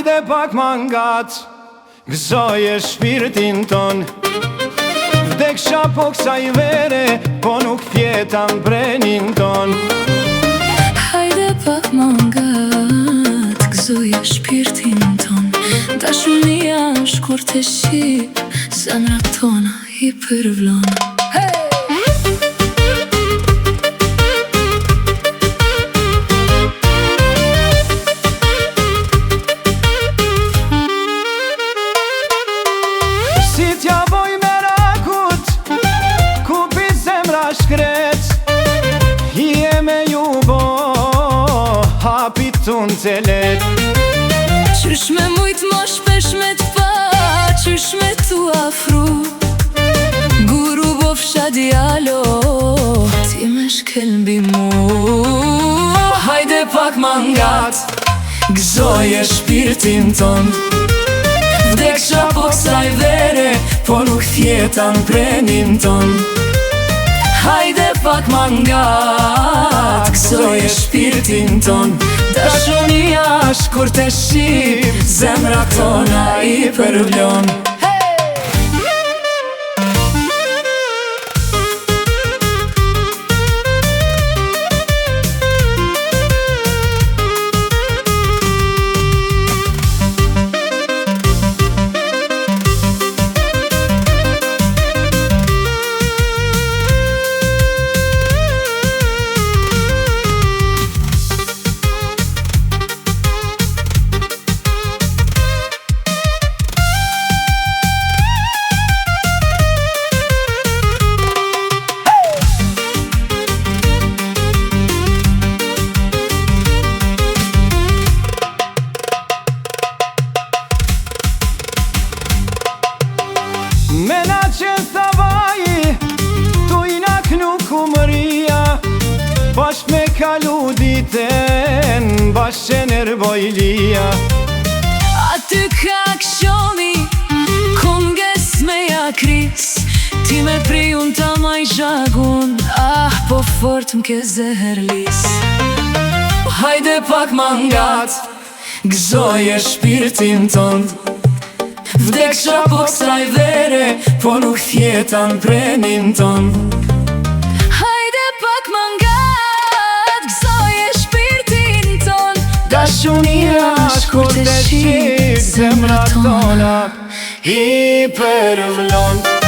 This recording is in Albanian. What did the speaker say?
Hajde pak mangat, gëzoje shpirtin ton. Vdeksha po kësaj vere, po nuk fjetan brenin ton. Hajde pak mangat, gëzoje shpirtin ton. Dashunia është kur të shqip, zemrat tona i përvlon. Si t'ja boj me rakut, kupi zemra shkret. Je me ju bo, hapit t'un të let. Qysh me mujt ma shpesh me t'pa, qysh me t'u afru. Guru bofsha djalo, ti me shkelbi mu. Hajde pak mangat, gëzoje shpirtin ton. Vdeksha po kësaj vere, po nuk fjetan prenin ton. Hajde pak mangat, gëzoje shpirtin ton. Dashunia është kur të shqip, zemra tona i përvlon. Mena që thavaj, tu i nak nuk u mëria. Bashk me kalu diten, bashk që nerbojlia. Aty ka këshomi, konges me jakris. Ti me prijun ta maj zhagun, ah po fort m'ke zeherlis. Hajde pak mangat, gëzoje shpirtin ton. Vdeksha po kësaj vere, po nuk fjetan prenin ton. Hajde pak mangat, gëzoje shpirtin ton. Dashunia është kur të shqip, zemra tona i përvlon.